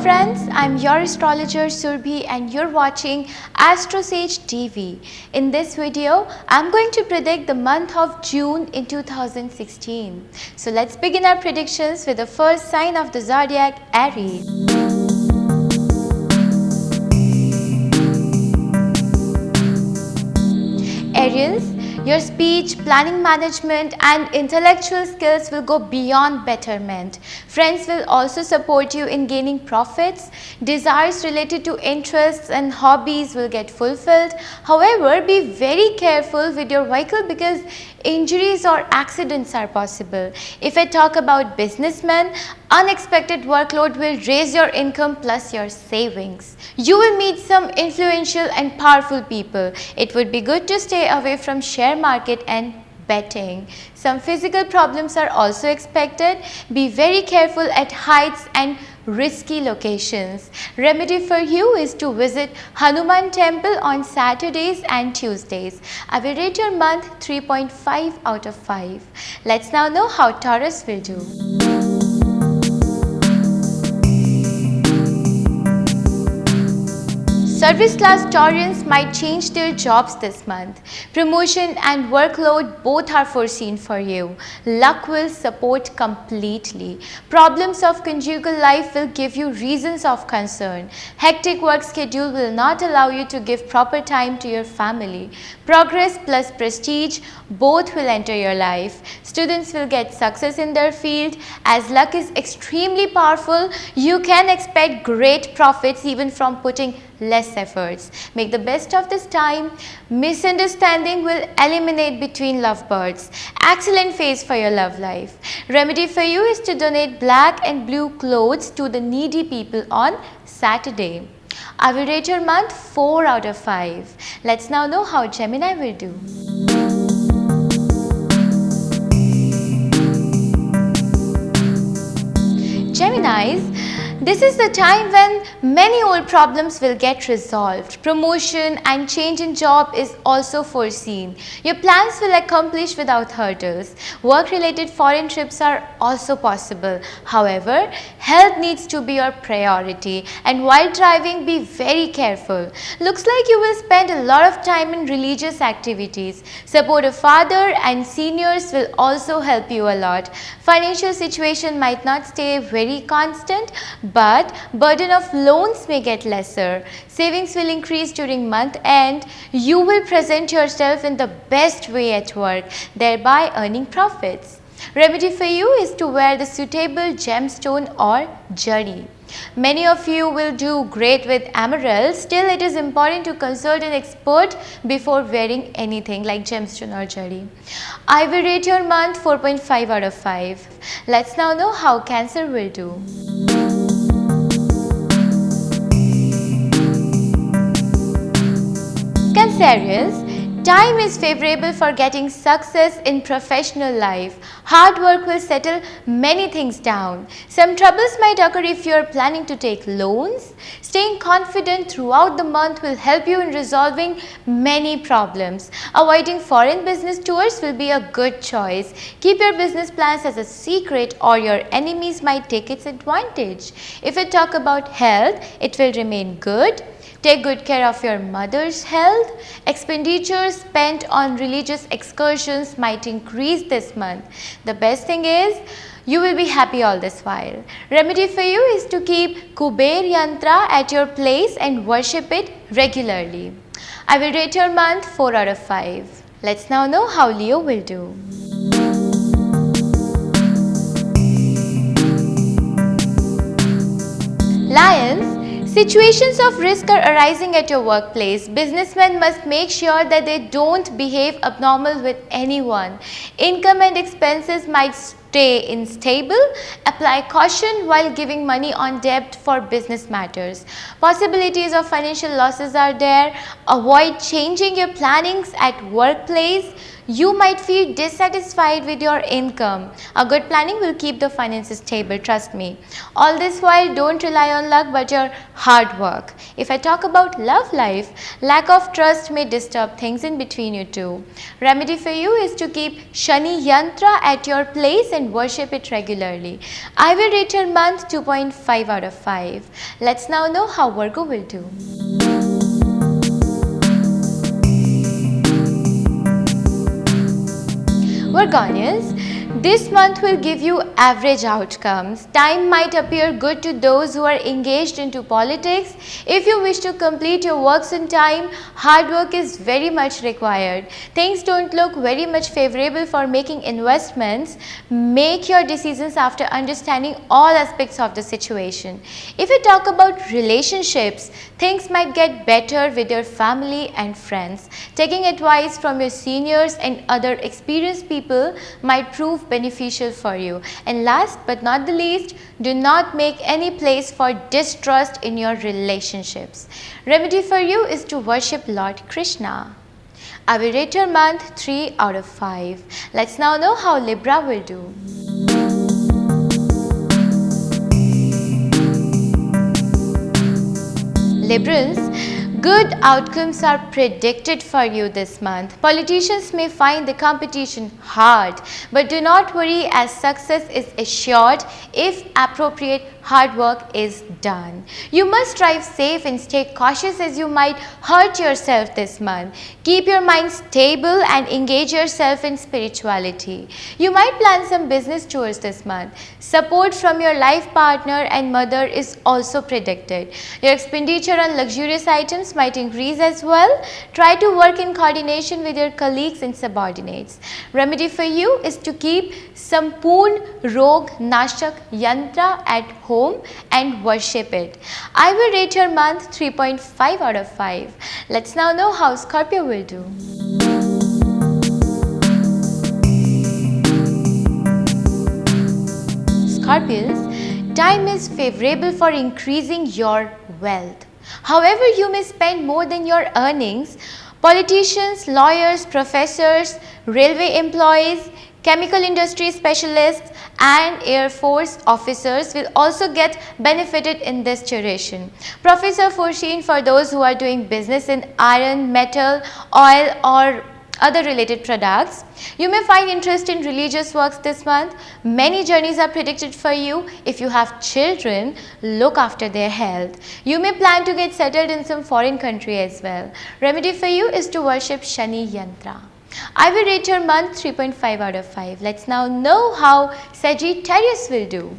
friends, I'm your astrologer Surbhi and you're watching AstroSage TV. In this video, I'm going to predict the month of June in 2016. So let's begin our predictions with the first sign of the zodiac, Aries. Aries, your speech, planning management and intellectual skills will go beyond betterment. Friends will also support you in gaining profits. Desires related to interests and hobbies will get fulfilled. However, be very careful with your vehicle because injuries or accidents are possible. If I talk about businessmen, unexpected workload will raise your income plus your savings. You will meet some influential and powerful people. It would be good to stay away from share market and betting. Some physical problems are also expected. Be very careful at heights and risky locations. Remedy for you is to visit Hanuman temple on Saturdays and Tuesdays. I will rate your month 3.5 out of 5. Let's now know how Taurus will do. Service class Taurians might change their jobs this month. Promotion and workload both are foreseen for you. Luck will support completely. Problems of conjugal life will give you reasons of concern. Hectic work schedule will not allow you to give proper time to your family. Progress plus prestige both will enter your life. Students will get success in their field. As luck is extremely powerful, you can expect great profits even from putting less efforts. Make the best of this time. Misunderstanding will eliminate between lovebirds. Excellent phase for your love life. Remedy for you is to donate black and blue clothes to the needy people on Saturday. I will rate your month 4 out of 5. Let's now know how Gemini will do. Geminis, this is the time when many old problems will get resolved. Promotion and change in job is also foreseen. Your plans will accomplish without hurdles. Work-related foreign trips are also possible. However, health needs to be your priority, and while driving, be very careful. Looks like you will spend a lot of time in religious activities. Support a father and seniors will also help you a lot. Financial situation might not stay very constant, but burden of loans may get lesser. Savings will increase during month end. You will present yourself in the best way at work, thereby earning profits. Remedy for you is to wear the suitable gemstone or jari. Many of you will do great with emeralds. Still, it is important to consult an expert before wearing anything like gemstone or jari. I will rate your month 4.5 out of 5. Let's now know how Cancer will do. Cancerians, time is favorable for getting success in professional life. Hard work will settle many things down. Some troubles might occur if you are planning to take loans. Staying confident throughout the month will help you in resolving many problems. Avoiding foreign business tours will be a good choice. Keep your business plans as a secret or your enemies might take its advantage. If I talk about health, it will remain good. Take good care of your mother's health. Expenditures spent on religious excursions might increase this month. The best thing is, you will be happy all this while. Remedy for you is to keep Kuber Yantra at your place and worship it regularly. I will rate your month 4 out of 5. Let's now know how Leo will do. Lions, situations of risk are arising at your workplace. Businessmen must make sure that they don't behave abnormal with anyone. Income and expenses might stay unstable. Apply caution while giving money on debt for business matters. Possibilities of financial losses are there. Avoid changing your plannings at workplace. You might feel dissatisfied with your income. A good planning will keep the finances stable, trust me. All this while, don't rely on luck but your hard work. If I talk about love life, lack of trust may disturb things in between you two. Remedy for you is to keep Shani Yantra at your place and worship it regularly. I will rate your month 2.5 out of 5. Let's now know how Virgo will do. Virgonians, this month will give you average outcomes. Time might appear good to those who are engaged into politics. If you wish to complete your works in time, hard work is very much required. Things don't look very much favorable for making investments. Make your decisions after understanding all aspects of the situation. If we talk about relationships, things might get better with your family and friends. Taking advice from your seniors and other experienced people might prove beneficial for you. And last but not the least, do not make any place for distrust in your relationships. Remedy for you is to worship Lord Krishna. I will rate your month 3 out of 5. Let's now know how Libra will do. Liberals, good outcomes are predicted for you this month. Politicians may find the competition hard, but do not worry as success is assured if appropriate hard work is done. You must drive safe and stay cautious as you might hurt yourself this month. Keep your mind stable and engage yourself in spirituality. You might plan some business tours this month. Support from your life partner and mother is also predicted. Your expenditure on luxurious items might increase as well. Try to work in coordination with your colleagues and subordinates. Remedy for you is to keep Sampoorn Rog Nashak Yantra at home and worship it. I will rate your month 3.5 out of 5. Let's now know how Scorpio will do. Scorpios, time is favorable for increasing your wealth. However, you may spend more than your earnings. Politicians, lawyers, professors, railway employees, chemical industry specialists and Air Force officers will also get benefited in this duration. Profits are foreseen for those who are doing business in iron, metal, oil or other related products. You may find interest in religious works this month. Many journeys are predicted for you. If you have children, look after their health. You may plan to get settled in some foreign country as well. Remedy for you is to worship Shani Yantra. I will rate your month 3.5 out of 5. Let's now know how Sagittarius will do.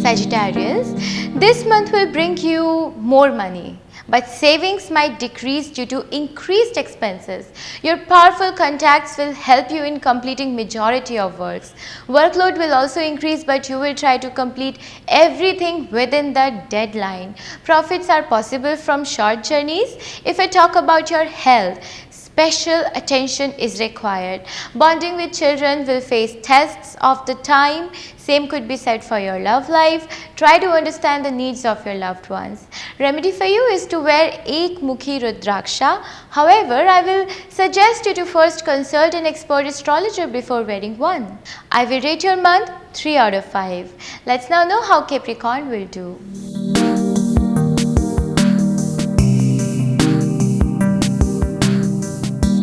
Sagittarius, this month will bring you more money, but savings might decrease due to increased expenses. Your powerful contacts will help you in completing majority of works. Workload will also increase, but you will try to complete everything within the deadline. Profits are possible from short journeys. If I talk about your health, special attention is required. Bonding with children will face tests of the time. Same could be said for your love life. Try to understand the needs of your loved ones. Remedy for you is to wear Ek Mukhi Rudraksha. However, I will suggest you to first consult an expert astrologer before wearing one. I will rate your month 3 out of 5. Let's now know how Capricorn will do.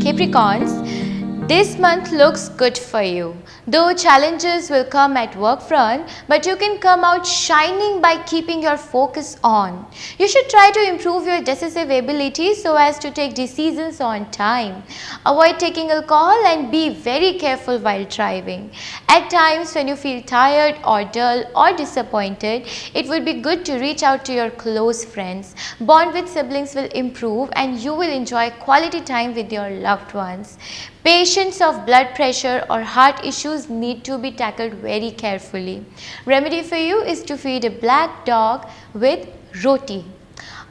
Capricorns, this month looks good for you. Though challenges will come at work front, but you can come out shining by keeping your focus on. You should try to improve your decisive ability so as to take decisions on time. Avoid taking alcohol and be very careful while driving. At times when you feel tired or dull or disappointed, it would be good to reach out to your close friends. Bond with siblings will improve and you will enjoy quality time with your loved ones. Patients of blood pressure or heart issues need to be tackled very carefully. Remedy for you is to feed a black dog with roti.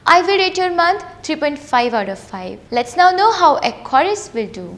I will rate your month 3.5 out of 5. Let's now know how Aquarius will do.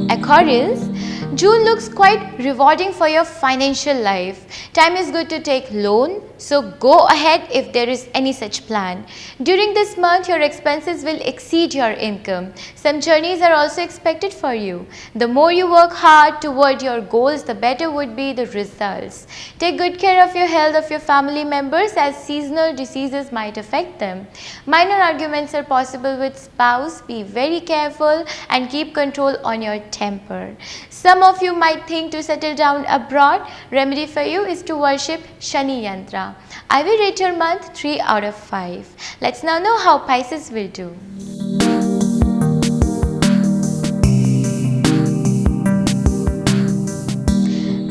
Aquarius, June looks quite rewarding for your financial life. Time is good to take loan, so go ahead if there is any such plan. During this month, your expenses will exceed your income. Some journeys are also expected for you. The more you work hard toward your goals, the better would be the results. Take good care of your health of your family members, as seasonal diseases might affect them. Minor arguments are possible with spouse. Be very careful and keep control on your temper. Some of you might think to settle down abroad. Remedy for you is to worship Shani Yantra. I will rate your month 3 out of 5. Let's now know how Pisces will do.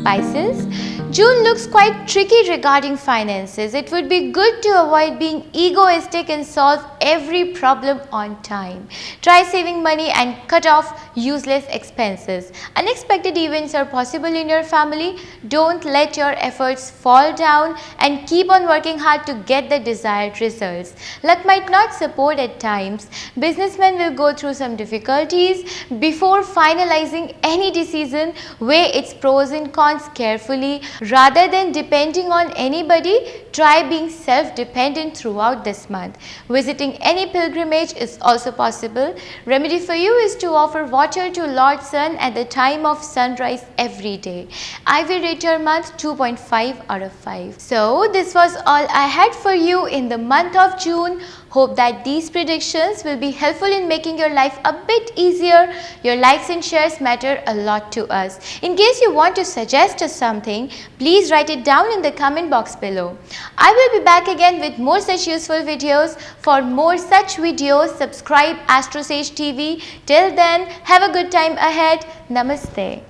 Pisces, June looks quite tricky regarding finances. It would be good to avoid being egoistic and solve every problem on time. Try saving money and cut off useless expenses. Unexpected events are possible in your family. Don't let your efforts fall down and keep on working hard to get the desired results. Luck might not support at times. Businessmen will go through some difficulties. Before finalizing any decision, weigh its pros and cons carefully. Rather than depending on anybody, try being self-dependent throughout this month. Visiting any pilgrimage is also possible. Remedy for you is to offer water to Lord Sun at the time of sunrise every day. I will rate your month 2.5 out of 5. So this was all I had for you in the month of June. Hope that these predictions will be helpful in making your life a bit easier. Your likes and shares matter a lot to us. In case you want to suggest us something, please write it down in the comment box below. I will be back again with more such useful videos. For more such videos, subscribe AstroSage TV. Till then, have a good time ahead. Namaste.